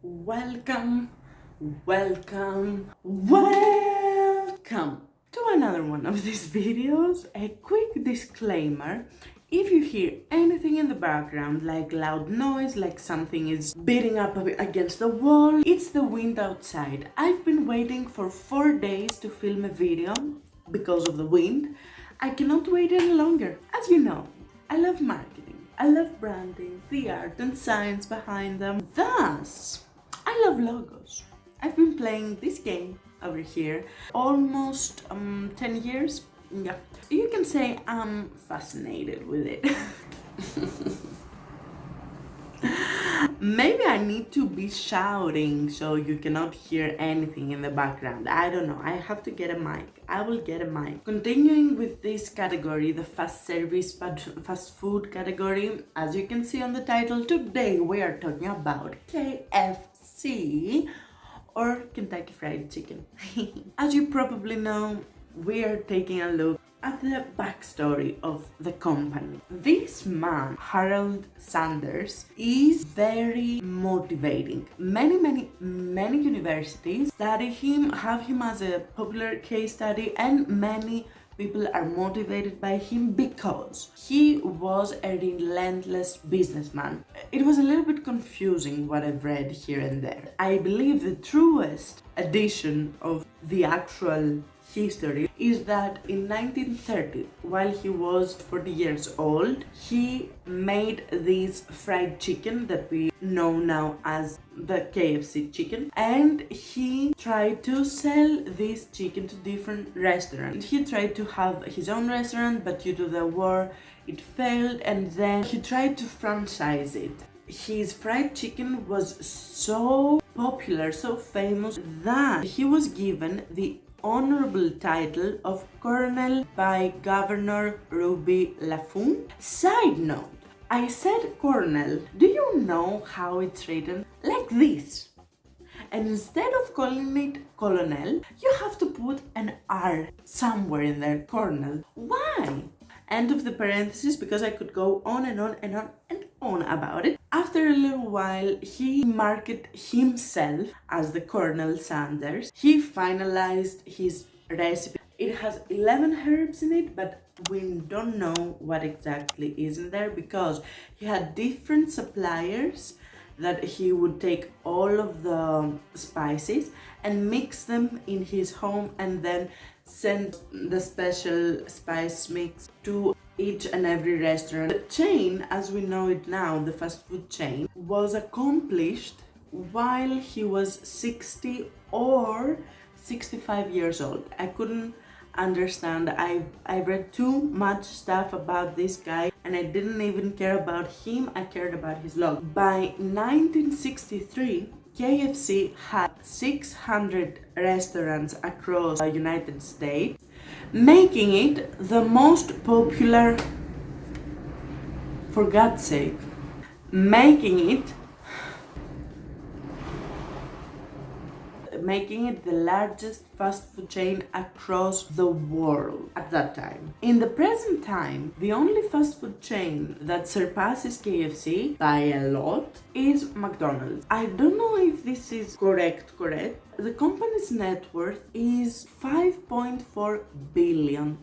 Welcome, welcome, welcome to another one of these videos. A quick disclaimer: if you hear anything in the background, like loud noise, like something is beating up against the wall, it's the wind outside. I've been waiting for 4 days to film a video because of the wind. I cannot wait any longer. As you know, I love marketing, I love branding, the art and science behind them. Thus, I love logos. I've been playing this game over here almost 10 years. Yeah, you can say I'm fascinated with it. Maybe I need to be shouting so you cannot hear anything in the background. I don't know. I have to get a mic. I will get a mic. Continuing with this category, the fast food category, as you can see on the title, today we are talking about KFC or Kentucky Fried Chicken. As you probably know, we are taking a look at the backstory of the company. This man, Harold Sanders, is very motivating. Many universities study him, have him as a popular case study, and many people are motivated by him because he was a relentless businessman. It was a little bit confusing what I've read here and there. I believe the truest edition of the actual history is that in 1930, while he was 40 years old, he made this fried chicken that we know now as the KFC chicken, and he tried to sell this chicken to different restaurants. He tried to have his own restaurant, but due to the war it failed, and then he tried to franchise it. His fried chicken was so popular, so famous, that he was given the honorable title of Colonel by Governor Ruby Laffoon. Side note, I said Colonel. Do you know how it's written? Like this. And instead of calling it Colonel, you have to put an R somewhere in there. Colonel. Why? End of the parenthesis, because I could go on and on and on and on about it. After a little while, he marketed himself as the Colonel Sanders. He finalized his recipe. It has 11 herbs in it, but we don't know what exactly is in there because he had different suppliers that he would take all of the spices and mix them in his home and then send the special spice mix to each and every restaurant. The chain, as we know it now, the fast food chain, was accomplished while he was 60 or 65 years old. I couldn't understand. I read too much stuff about this guy and I didn't even care about him. I cared about his logo. By 1963, KFC had 600 restaurants across the United States, making it the most popular, for God's sake, making it the largest fast food chain across the world at that time. In the present time, the only fast food chain that surpasses KFC by a lot is McDonald's. I don't know if this is correct. The company's net worth is $5.4 billion.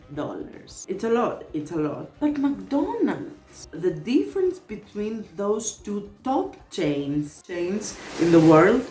It's a lot. But McDonald's, the difference between those two top chains in the world.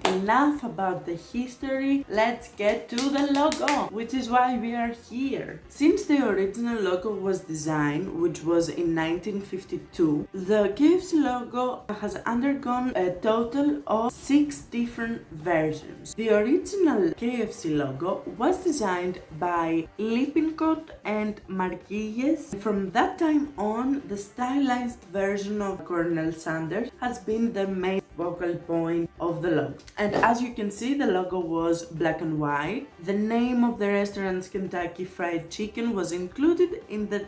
Enough about the history, let's get to the logo, which is why we are here. Since the original logo was designed, which was in 1952, the KFC logo has undergone a total of 6 different versions. The original KFC logo was designed by Lippincott and Marquilles. From that time on, the stylized version of Colonel Sanders has been the main focal point of the logo. And as you can see, the logo was black and white. The name of the restaurant's Kentucky Fried Chicken was included in the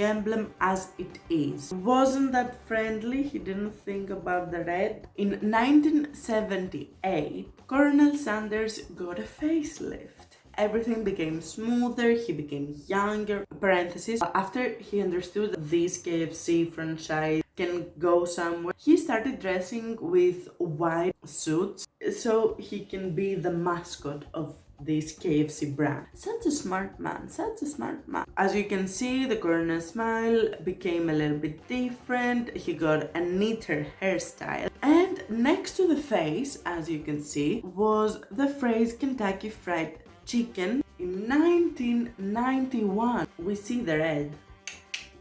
emblem as it is. Wasn't that friendly? He didn't think about the red. In 1978, Colonel Sanders got a facelift. Everything became smoother, he became younger. Parenthesis, after he understood that this KFC franchise can go somewhere. He started dressing with white suits so he can be the mascot of this KFC brand. Such a smart man, such a smart man. As you can see, the Colonel smile became a little bit different. He got a neater hairstyle. And next to the face, as you can see, was the phrase Kentucky Fried Chicken. In 1991, we see the red.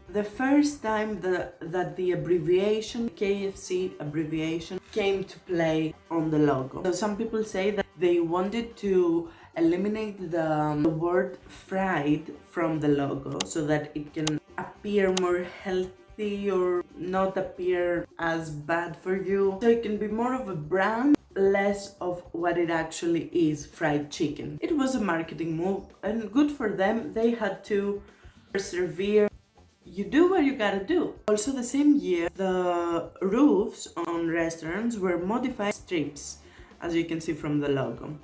The first time that the abbreviation, KFC abbreviation, came to play on the logo. So some people say that they wanted to eliminate the word fried from the logo so that it can appear more healthy or not appear as bad for you. So it can be more of a brand, less of what it actually is, fried chicken. It was a marketing move and good for them. They had to persevere. You do what you gotta do. Also, the same year, the roofs on restaurants were modified strips, as you can see from the logo.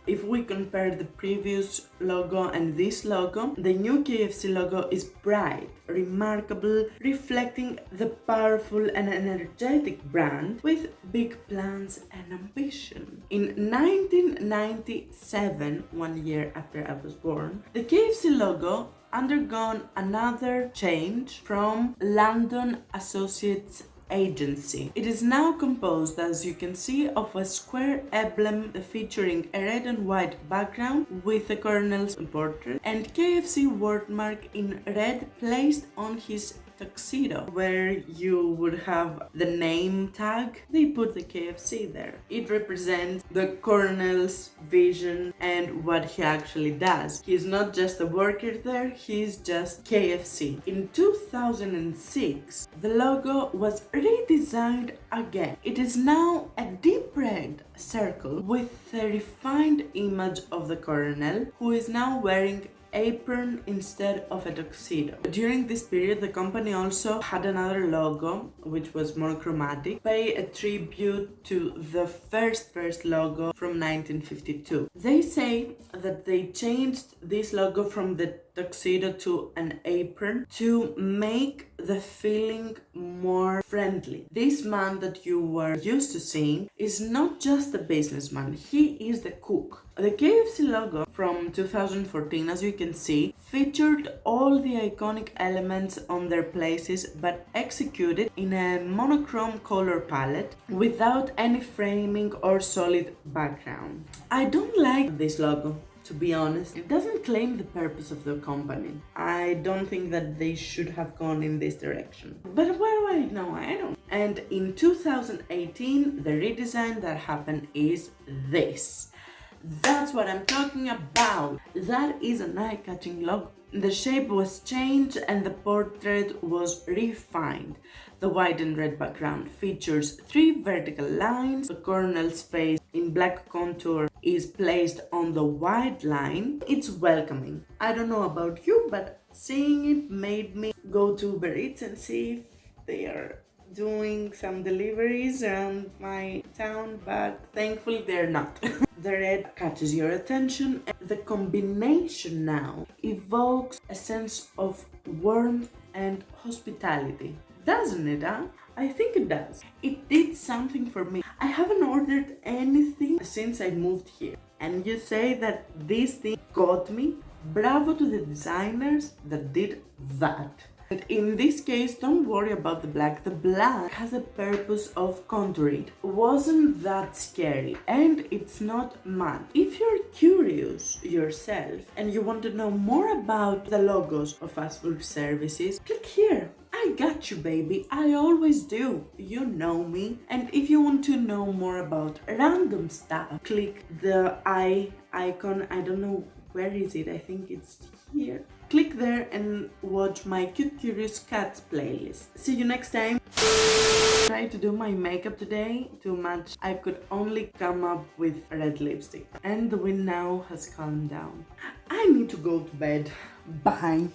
If we compare the previous logo and this logo, the new KFC logo is bright, remarkable, reflecting the powerful and energetic brand with big plans and ambition. In 1997, 1 year after I was born, the KFC logo undergone another change from London Associates Agency. It is now composed, as you can see, of a square emblem featuring a red and white background with the Colonel's portrait and KFC wordmark in red placed on his tuxedo. Where you would have the name tag, they put the KFC there. It represents the Colonel's vision and what he actually does. He's not just a worker there, he's just KFC. In 2006, the logo was redesigned again. It is now a deep red circle with a refined image of the Colonel, who is now wearing apron instead of a tuxedo. During this period, the company also had another logo which was monochromatic, pay a tribute to the first logo from 1952. They say that they changed this logo from the tuxedo to an apron to make the feeling more friendly. This man that you were used to seeing is not just a businessman, he is the cook. The KFC logo from 2014, as you can see, featured all the iconic elements on their places but executed in a monochrome color palette without any framing or solid background. I don't like this logo. To be honest, it doesn't claim the purpose of the company. I don't think that they should have gone in this direction. But what do I know? I don't. And in 2018, the redesign that happened is this. That's what I'm talking about. That is an eye-catching logo. The shape was changed and the portrait was refined. The white and red background features 3 vertical lines. The Colonel's face in black contour is placed on the white line. It's welcoming. I don't know about you, but seeing it made me go to Uber Eats and see if they are doing some deliveries around my town, but thankfully they're not. The red catches your attention and the combination now evokes a sense of warmth and hospitality. Doesn't it, huh? I think it does. It did something for me. I haven't ordered anything since I moved here. And you say that this thing got me? Bravo to the designers that did that. And in this case, don't worry about the black. The black has a purpose of contouring. It wasn't that scary and it's not matte. If you're curious yourself and you want to know more about the logos of fast food services, click here. I got you, baby. I always do. You know me. And if you want to know more about random stuff, click the icon. I don't know where is it. I think it's here. Click there and watch my Cute Curious Cats playlist. See you next time. Try to do my makeup today too much. I could only come up with red lipstick. And the wind now has calmed down. I need to go to bed. Bye.